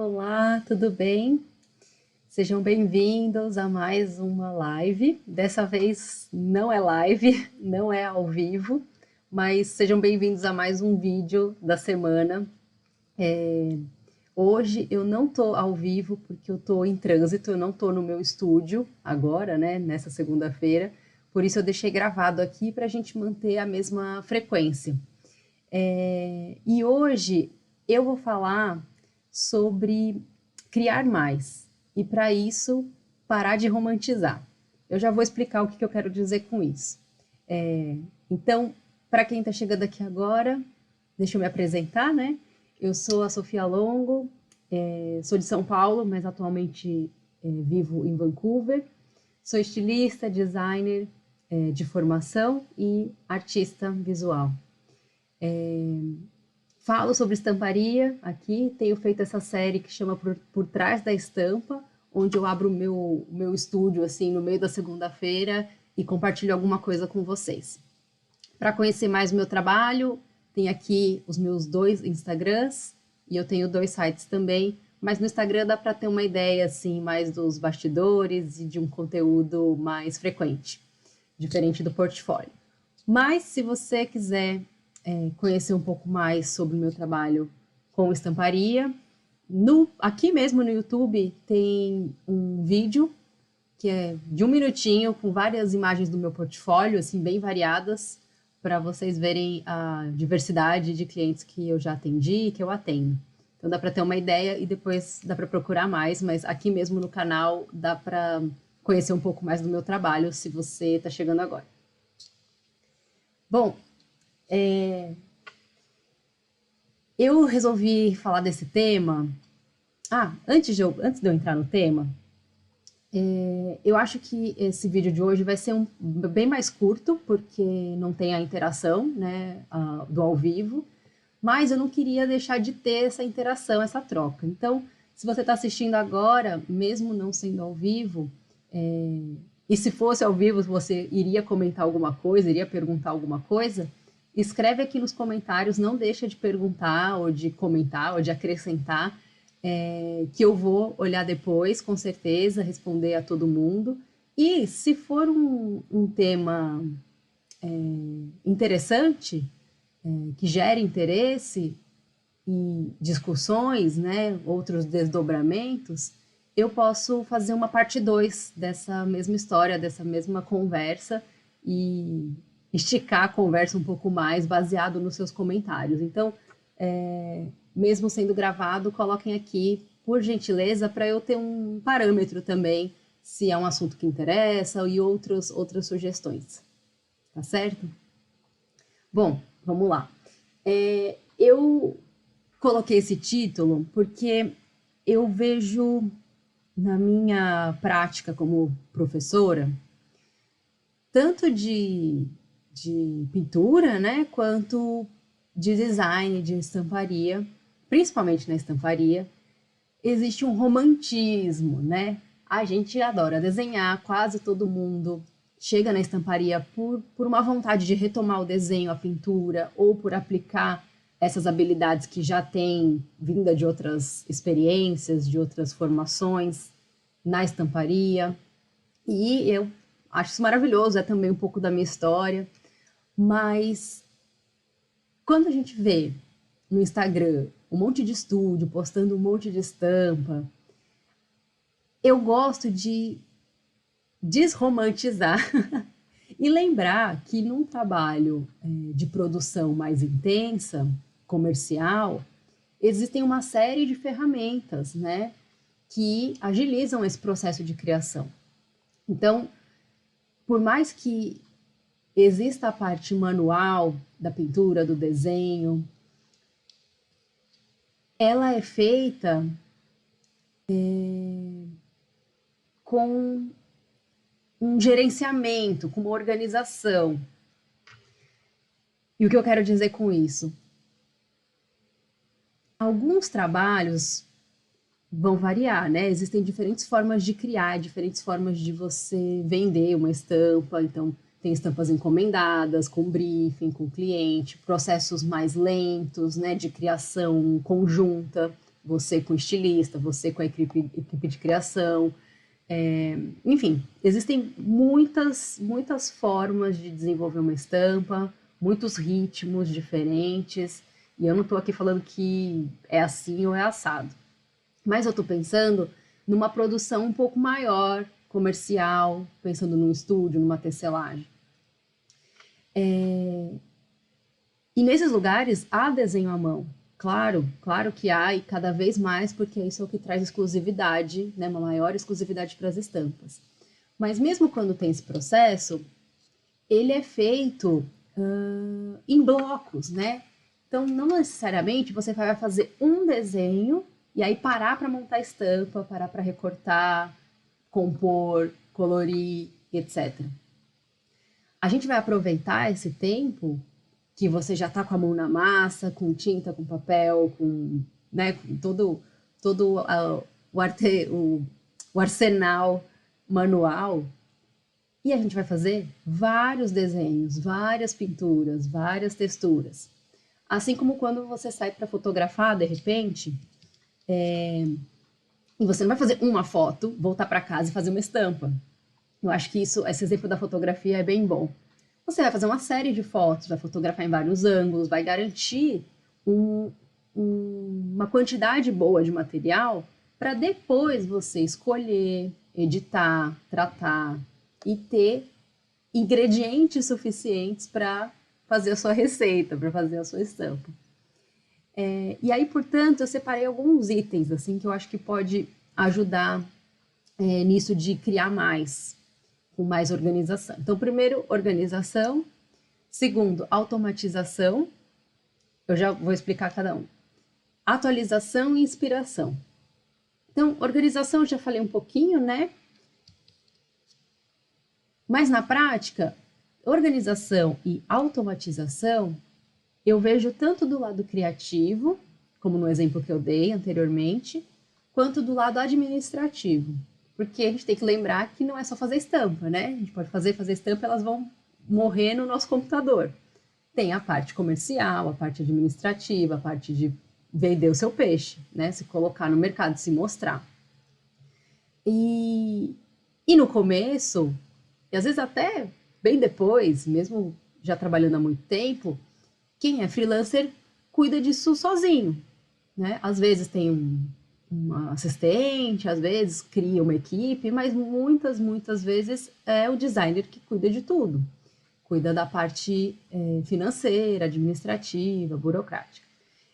Olá, tudo bem? Sejam bem-vindos a mais uma live. Dessa vez não é live, não é ao vivo, mas sejam bem-vindos a mais um vídeo da semana. Hoje eu não estou ao vivo porque eu estou em trânsito, eu não estou no meu estúdio agora, né, nessa segunda-feira. Por isso eu deixei gravado aqui para a gente manter a mesma frequência. E hoje eu vou falar sobre criar mais e, para isso, parar de romantizar. Eu já vou explicar o que eu quero dizer com isso. Então, para quem está chegando aqui agora, deixa eu me apresentar, né? Eu sou a Sofia Longo, sou de São Paulo, mas atualmente vivo em Vancouver. Sou estilista, designer de formação e artista visual. Falo sobre estamparia aqui, tenho feito essa série que chama Por Trás da Estampa, onde eu abro o meu estúdio assim no meio da segunda-feira e compartilho alguma coisa com vocês. Para conhecer mais o meu trabalho, tem aqui os meus 2 Instagrams e eu tenho 2 sites também, mas no Instagram dá para ter uma ideia assim mais dos bastidores e de um conteúdo mais frequente, diferente do portfólio. Mas se você quiser conhecer um pouco mais sobre o meu trabalho com estamparia, aqui mesmo no YouTube tem um vídeo que é de 1 minutinho com várias imagens do meu portfólio, assim, bem variadas, para vocês verem a diversidade de clientes que eu já atendi e que eu atendo. Então dá para ter uma ideia e depois dá para procurar mais, mas aqui mesmo no canal dá para conhecer um pouco mais do meu trabalho se você está chegando agora. Bom, eu resolvi falar desse tema. Antes de eu entrar no tema, eu acho que esse vídeo de hoje vai ser bem mais curto, porque não tem a interação, né, do ao vivo, mas eu não queria deixar de ter essa interação, essa troca. Então, se você está assistindo agora, mesmo não sendo ao vivo, e se fosse ao vivo, você iria comentar alguma coisa, iria perguntar alguma coisa, escreve aqui nos comentários, não deixa de perguntar, ou de comentar, ou de acrescentar, que eu vou olhar depois, com certeza, responder a todo mundo. E se for um tema interessante, que gere interesse e discussões, né, outros desdobramentos, eu posso fazer uma parte 2 dessa mesma história, dessa mesma conversa e esticar a conversa um pouco mais baseado nos seus comentários. Então, mesmo sendo gravado, coloquem aqui, por gentileza, para eu ter um parâmetro também, se é um assunto que interessa e outras sugestões. Tá certo? Bom, vamos lá. Eu coloquei esse título porque eu vejo na minha prática como professora, tanto de pintura, né, quanto de design, de estamparia, principalmente na estamparia, existe um romantismo, né? A gente adora desenhar, quase todo mundo chega na estamparia por uma vontade de retomar o desenho, a pintura, ou por aplicar essas habilidades que já tem vinda de outras experiências, de outras formações na estamparia. E eu acho isso maravilhoso, é também um pouco da minha história. Mas quando a gente vê no Instagram um monte de estúdio postando um monte de estampa, eu gosto de desromantizar e lembrar que num trabalho de produção mais intensa, comercial, existem uma série de ferramentas, né, que agilizam esse processo de criação. Então, por mais que exista a parte manual da pintura, do desenho, ela é feita com um gerenciamento, com uma organização. E o que eu quero dizer com isso? Alguns trabalhos vão variar, né? Existem diferentes formas de criar, diferentes formas de você vender uma estampa. Então, tem estampas encomendadas, com briefing, com cliente, processos mais lentos, né, de criação conjunta, você com o estilista, você com a equipe de criação. Enfim, existem muitas formas de desenvolver uma estampa, muitos ritmos diferentes, e eu não estou aqui falando que é assim ou é assado. Mas eu estou pensando numa produção um pouco maior, comercial, pensando num estúdio, numa tecelagem. E nesses lugares há desenho à mão. Claro que há, e cada vez mais, porque isso é o que traz exclusividade, né, uma maior exclusividade para as estampas. Mas mesmo quando tem esse processo, ele é feito em blocos, né? Então, não necessariamente você vai fazer um desenho e aí parar para montar a estampa, parar para recortar, compor, colorir, etc. A gente vai aproveitar esse tempo que você já está com a mão na massa, com tinta, com papel, né, com todo o arsenal manual, e a gente vai fazer vários desenhos, várias pinturas, várias texturas. Assim como quando você sai para fotografar, de repente, e você não vai fazer uma foto, voltar para casa e fazer uma estampa. Eu acho que esse exemplo da fotografia é bem bom. Você vai fazer uma série de fotos, vai fotografar em vários ângulos, vai garantir uma quantidade boa de material para depois você escolher, editar, tratar e ter ingredientes suficientes para fazer a sua receita, para fazer a sua estampa. E aí, portanto, eu separei alguns itens assim que eu acho que pode ajudar nisso de criar mais, com mais organização. Então, primeiro, organização. Segundo, automatização. Eu já vou explicar cada um. Atualização e inspiração. Então, organização eu já falei um pouquinho, né? Mas na prática, organização e automatização, eu vejo tanto do lado criativo, como no exemplo que eu dei anteriormente, quanto do lado administrativo. Porque a gente tem que lembrar que não é só fazer estampa, né? A gente pode fazer estampa, elas vão morrer no nosso computador. Tem a parte comercial, a parte administrativa, a parte de vender o seu peixe, né? Se colocar no mercado, se mostrar. E no começo, e às vezes até bem depois, mesmo já trabalhando há muito tempo, quem é freelancer cuida disso sozinho, né? Às vezes tem uma assistente, às vezes cria uma equipe, mas muitas vezes é o designer que cuida de tudo. Cuida da parte financeira, administrativa, burocrática.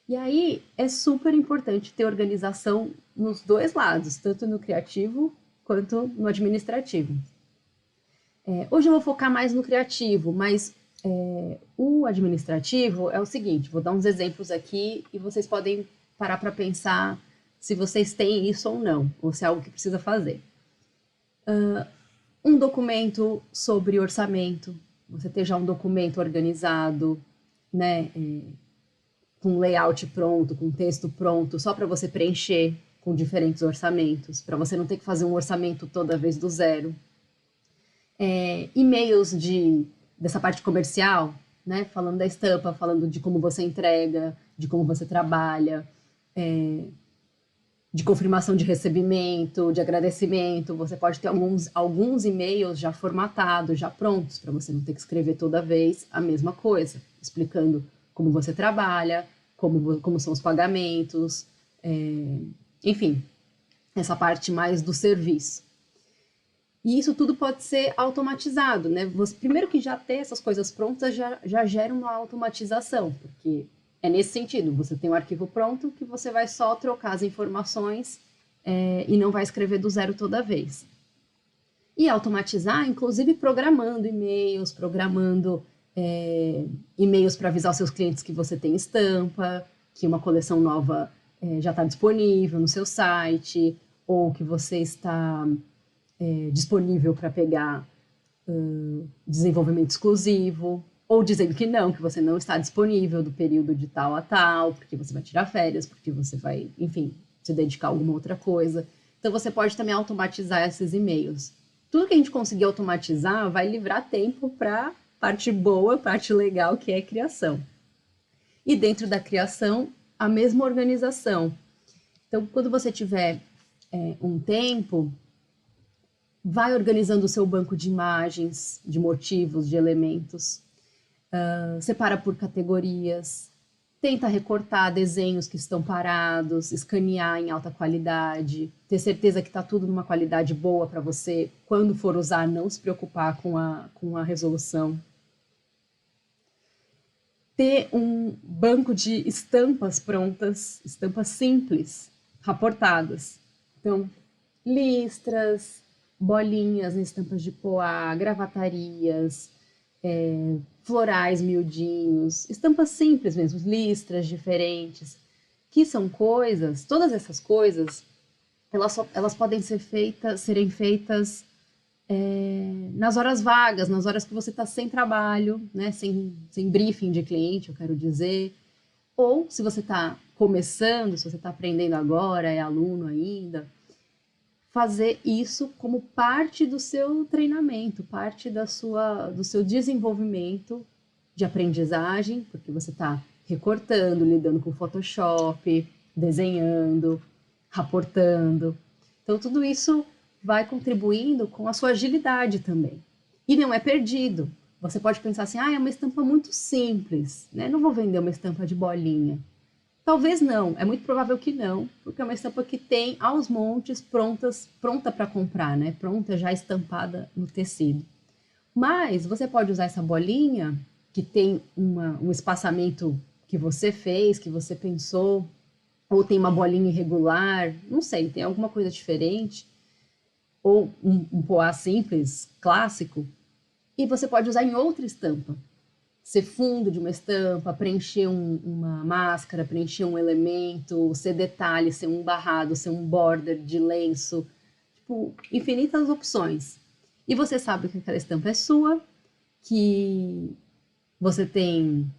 E aí é super importante ter organização nos dois lados, tanto no criativo quanto no administrativo. Hoje eu vou focar mais no criativo, mas o administrativo é o seguinte, vou dar uns exemplos aqui e vocês podem parar para pensar se vocês têm isso ou não, ou se é algo que precisa fazer. Um documento sobre orçamento, você ter já um documento organizado, né, com layout pronto, com texto pronto, só para você preencher com diferentes orçamentos, para você não ter que fazer um orçamento toda vez do zero. E-mails dessa parte comercial, né, falando da estampa, falando de como você entrega, de como você trabalha, de confirmação de recebimento, de agradecimento. Você pode ter alguns e-mails já formatados, já prontos, para você não ter que escrever toda vez a mesma coisa, explicando como você trabalha, como são os pagamentos, enfim, essa parte mais do serviço. E isso tudo pode ser automatizado, né? Primeiro que já ter essas coisas prontas já gera uma automatização, porque é nesse sentido, você tem um arquivo pronto que você vai só trocar as informações e não vai escrever do zero toda vez. E automatizar, inclusive programando e-mails, e-mails para avisar os seus clientes que você tem estampa, que uma coleção nova já está disponível no seu site, ou que você está disponível para pegar desenvolvimento exclusivo, ou dizendo que você não está disponível do período de tal a tal, porque você vai tirar férias, porque você vai, enfim, se dedicar a alguma outra coisa. Então, você pode também automatizar esses e-mails. Tudo que a gente conseguir automatizar vai livrar tempo para parte boa, parte legal, que é a criação. E dentro da criação, a mesma organização. Então, quando você tiver um tempo, vai organizando o seu banco de imagens, de motivos, de elementos, separa por categorias, tenta recortar desenhos que estão parados, escanear em alta qualidade, ter certeza que está tudo numa qualidade boa para você, quando for usar, não se preocupar com a resolução. Ter um banco de estampas prontas, estampas simples, raportadas. Então, listras, bolinhas em estampas de poá, gravatarias, florais miudinhos, estampas simples mesmo, listras diferentes, que são coisas, todas essas coisas, elas podem serem feitas nas horas vagas, nas horas que você está sem trabalho, né, sem briefing de cliente, eu quero dizer, ou se você está começando, se você está aprendendo agora, é aluno ainda, fazer isso como parte do seu treinamento, parte do seu desenvolvimento de aprendizagem, porque você está recortando, lidando com Photoshop, desenhando, raportando. Então, tudo isso vai contribuindo com a sua agilidade também. E não é perdido. Você pode pensar assim, é uma estampa muito simples, né? Não vou vender uma estampa de bolinha. Talvez não, é muito provável que não, porque é uma estampa que tem aos montes pronta para comprar, né? Pronta, já estampada no tecido. Mas você pode usar essa bolinha, que tem um espaçamento que você fez, que você pensou, ou tem uma bolinha irregular, não sei, tem alguma coisa diferente, ou um poá simples, clássico, e você pode usar em outra estampa. Ser fundo de uma estampa, preencher uma máscara, preencher um elemento, ser detalhe, ser um barrado, ser um border de lenço, tipo, infinitas opções. E você sabe que aquela estampa é sua, que você tem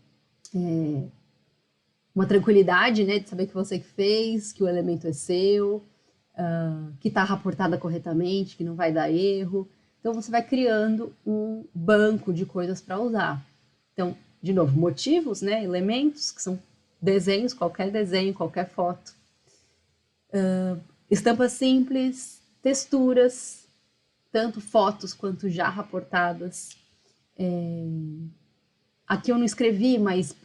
uma tranquilidade, né, de saber que você que fez, que o elemento é seu, que está raportada corretamente, que não vai dar erro. Então você vai criando um banco de coisas para usar. Então, de novo, motivos, né? Elementos, que são desenhos, qualquer foto. Estampas simples, texturas, tanto fotos quanto já raportadas. Aqui eu não escrevi, mas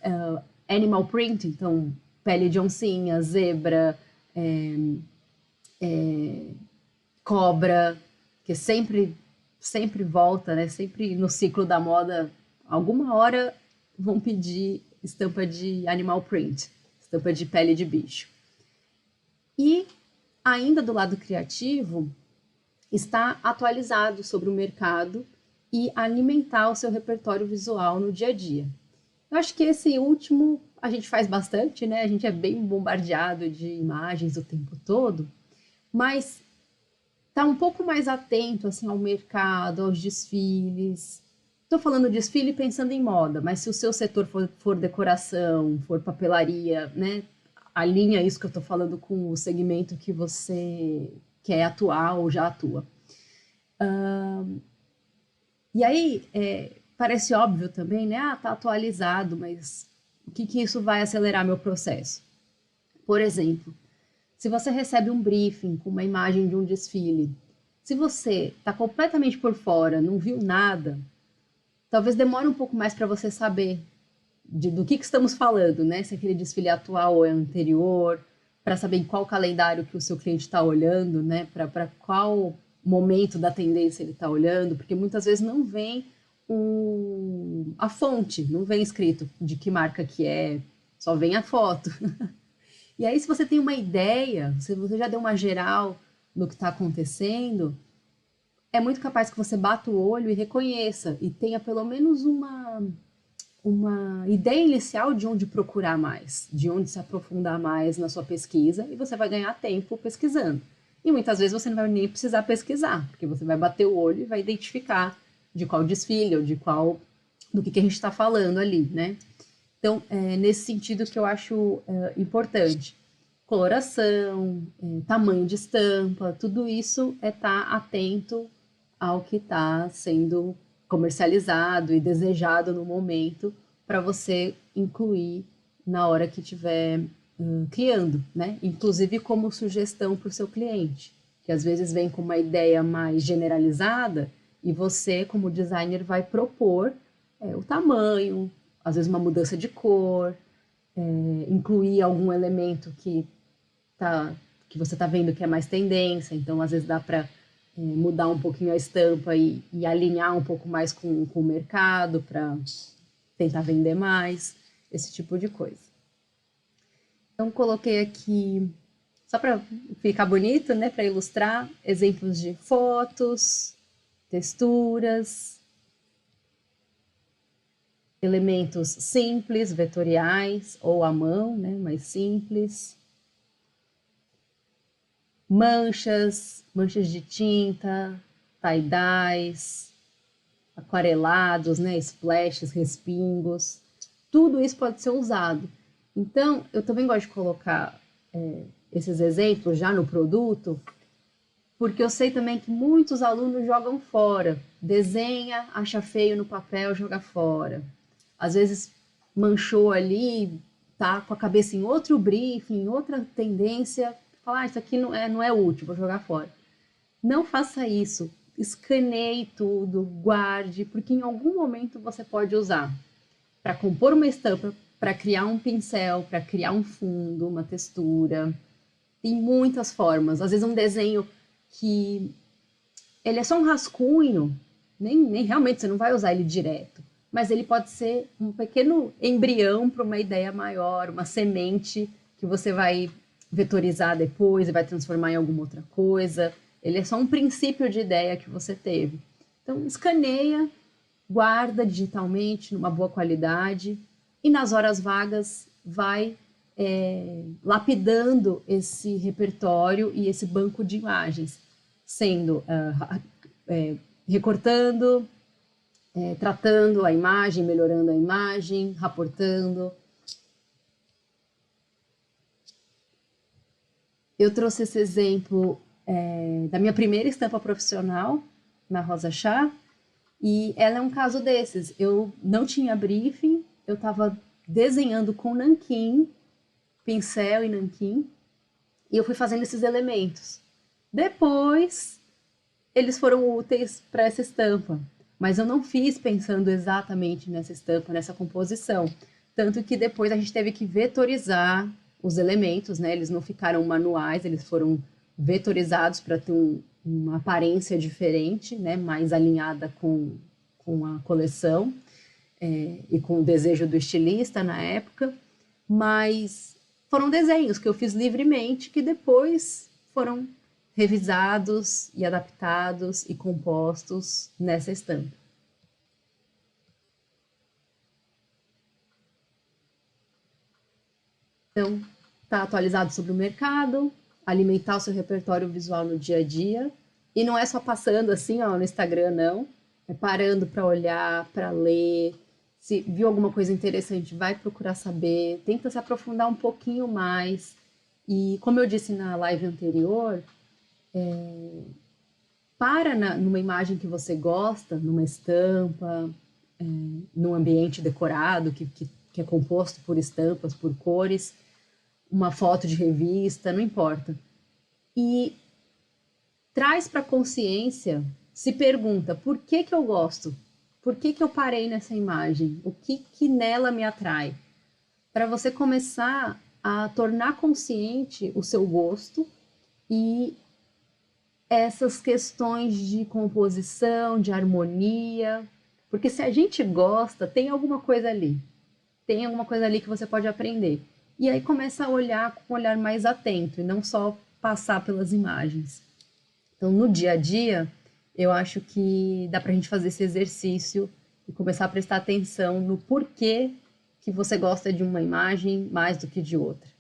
animal print, então pele de oncinha, zebra, cobra, que sempre volta, né? Sempre no ciclo da moda, alguma hora vão pedir estampa de animal print, estampa de pele de bicho. E ainda do lado criativo, está atualizado sobre o mercado e alimentar o seu repertório visual no dia a dia. Eu acho que esse último a gente faz bastante, né? A gente é bem bombardeado de imagens o tempo todo, mas tá um pouco mais atento assim ao mercado, aos desfiles. Estou falando desfile pensando em moda, mas se o seu setor for decoração, for papelaria, né? Alinha isso que eu estou falando com o segmento que você quer atuar ou já atua. E aí, parece óbvio também, né? Tá atualizado, mas o que isso vai acelerar meu processo? Por exemplo, se você recebe um briefing com uma imagem de um desfile, se você está completamente por fora, não viu nada, talvez demore um pouco mais para você saber do que estamos falando, né? Se aquele desfile é atual ou é anterior, para saber em qual calendário que o seu cliente está olhando, né? Para qual momento da tendência ele está olhando, porque muitas vezes não vem a fonte, não vem escrito de que marca que é, só vem a foto. E aí, se você tem uma ideia, se você já deu uma geral no que está acontecendo, é muito capaz que você bata o olho e reconheça, e tenha pelo menos uma ideia inicial de onde procurar mais, de onde se aprofundar mais na sua pesquisa, e você vai ganhar tempo pesquisando. E muitas vezes você não vai nem precisar pesquisar, porque você vai bater o olho e vai identificar de qual desfile ou do que a gente está falando ali, né? Então, nesse sentido que eu acho importante. Coloração, tamanho de estampa, tudo isso é estar atento ao que está sendo comercializado e desejado no momento para você incluir na hora que estiver criando, né? Inclusive como sugestão para o seu cliente, que às vezes vem com uma ideia mais generalizada e você, como designer, vai propor o tamanho, às vezes uma mudança de cor, incluir algum elemento que você está vendo que é mais tendência, então às vezes dá para mudar um pouquinho a estampa e alinhar um pouco mais com o mercado para tentar vender mais, esse tipo de coisa. Então coloquei aqui, só para ficar bonito, né, para ilustrar, exemplos de fotos, texturas, elementos simples, vetoriais ou à mão, né, mais simples. Manchas de tinta, tie-dyes, aquarelados, né, splashes, respingos. Tudo isso pode ser usado. Então, eu também gosto de colocar esses exemplos já no produto, porque eu sei também que muitos alunos jogam fora. Desenha, acha feio no papel, joga fora. Às vezes manchou ali, tá com a cabeça em outro briefing, em outra tendência, fala, isso aqui não é útil, vou jogar fora. Não faça isso. Escaneie tudo, guarde, porque em algum momento você pode usar para compor uma estampa, para criar um pincel, para criar um fundo, uma textura. Tem muitas formas. Às vezes um desenho que ele é só um rascunho, nem realmente você não vai usar ele direto, mas ele pode ser um pequeno embrião para uma ideia maior, uma semente que você vai vetorizar depois e vai transformar em alguma outra coisa. Ele é só um princípio de ideia que você teve. Então, escaneia, guarda digitalmente, numa boa qualidade, e nas horas vagas vai lapidando esse repertório e esse banco de imagens, sendo recortando, tratando a imagem, melhorando a imagem, raportando. Eu trouxe esse exemplo da minha primeira estampa profissional, na Rosa Chá, e ela é um caso desses. Eu não tinha briefing, eu estava desenhando com nanquim, pincel e nanquim, e eu fui fazendo esses elementos. Depois, eles foram úteis para essa estampa, mas eu não fiz pensando exatamente nessa estampa, nessa composição. Tanto que depois a gente teve que vetorizar os elementos, né? Eles não ficaram manuais, eles foram vetorizados para ter uma aparência diferente, né? Mais alinhada com a coleção e com o desejo do estilista na época, mas foram desenhos que eu fiz livremente que depois foram revisados e adaptados e compostos nessa estampa. Então, está atualizado sobre o mercado, alimentar o seu repertório visual no dia a dia. E não é só passando assim, ó, no Instagram, não. É parando para olhar, para ler. Se viu alguma coisa interessante, vai procurar saber. Tenta se aprofundar um pouquinho mais. E como eu disse na live anterior, numa imagem que você gosta, numa estampa, num ambiente decorado que é composto por estampas, por cores, uma foto de revista, não importa. E traz para a consciência, se pergunta, por que eu gosto? Por que eu parei nessa imagem? O que nela me atrai? Para você começar a tornar consciente o seu gosto e essas questões de composição, de harmonia, porque se a gente gosta, tem alguma coisa ali. Tem alguma coisa ali que você pode aprender. E aí começa a olhar com um olhar mais atento e não só passar pelas imagens. Então, no dia a dia, eu acho que dá para a gente fazer esse exercício e começar a prestar atenção no porquê que você gosta de uma imagem mais do que de outra.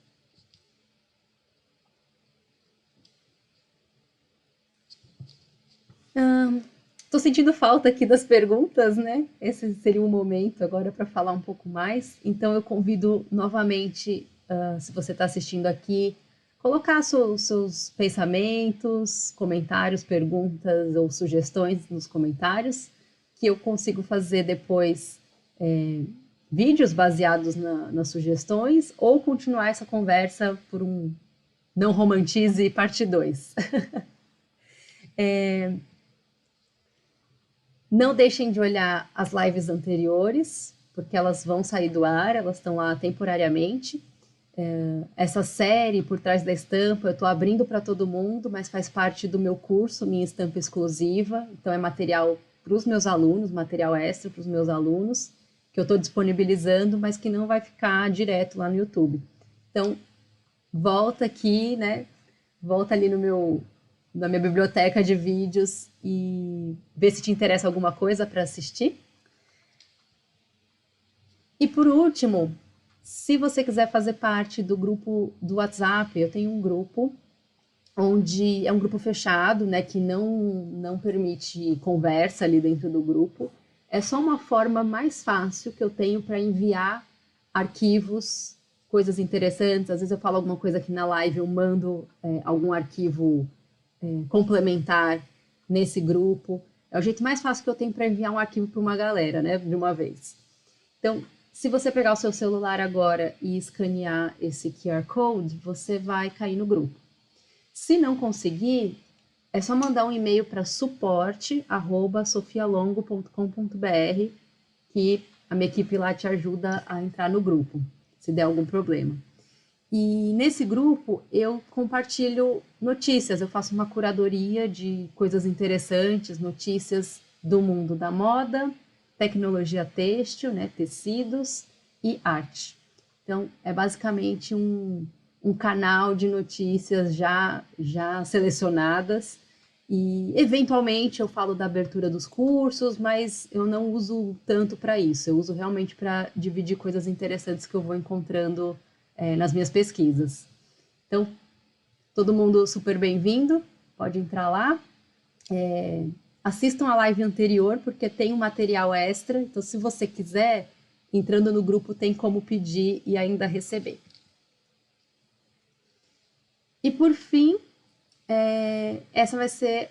Estou sentindo falta aqui das perguntas, né? Esse seria um momento agora para falar um pouco mais. Então, eu convido novamente, se você está assistindo aqui, colocar seus pensamentos, comentários, perguntas ou sugestões nos comentários, que eu consigo fazer depois vídeos baseados nas sugestões ou continuar essa conversa por um Não Romantize parte 2. Não deixem de olhar as lives anteriores, porque elas vão sair do ar, elas estão lá temporariamente. Essa série, Por Trás da Estampa, eu estou abrindo para todo mundo, mas faz parte do meu curso, minha estampa exclusiva. Então, é material para os meus alunos, material extra para os meus alunos, que eu estou disponibilizando, mas que não vai ficar direto lá no YouTube. Então, volta aqui, né? Volta ali na minha biblioteca de vídeos e vê se te interessa alguma coisa para assistir. E por último, se você quiser fazer parte do grupo do WhatsApp, eu tenho um grupo onde é um grupo fechado, né, que não permite conversa ali dentro do grupo. É só uma forma mais fácil que eu tenho para enviar arquivos, coisas interessantes. Às vezes eu falo alguma coisa aqui na live, eu mando algum arquivo complementar nesse grupo. É o jeito mais fácil que eu tenho para enviar um arquivo para uma galera, né, de uma vez. Então, se você pegar o seu celular agora e escanear esse QR Code, você vai cair no grupo. Se não conseguir, é só mandar um e-mail para suporte@sofialongo.com.br que a minha equipe lá te ajuda a entrar no grupo, se der algum problema. E nesse grupo eu compartilho notícias, eu faço uma curadoria de coisas interessantes, notícias do mundo da moda, tecnologia têxtil, né, tecidos e arte. Então, é basicamente um canal de notícias já selecionadas e, eventualmente, eu falo da abertura dos cursos, mas eu não uso tanto para isso. Eu uso realmente para dividir coisas interessantes que eu vou encontrando nas minhas pesquisas. Então, todo mundo super bem-vindo, pode entrar lá. Assistam a live anterior, porque tem um material extra. Então, se você quiser, entrando no grupo, tem como pedir e ainda receber. E, por fim, essa vai ser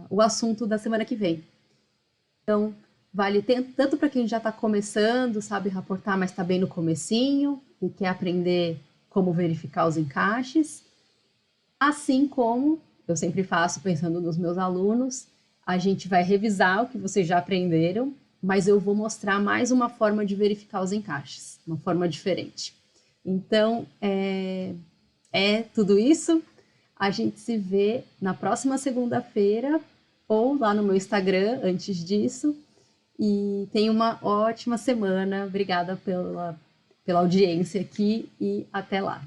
o assunto da semana que vem. Então, vale tanto para quem já está começando, sabe raportar, mas está bem no comecinho e quer aprender como verificar os encaixes, assim como eu sempre faço pensando nos meus alunos, a gente vai revisar o que vocês já aprenderam, mas eu vou mostrar mais uma forma de verificar os encaixes, uma forma diferente. Então, é tudo isso. A gente se vê na próxima segunda-feira ou lá no meu Instagram antes disso. E tenha uma ótima semana. Obrigada pela audiência aqui e até lá.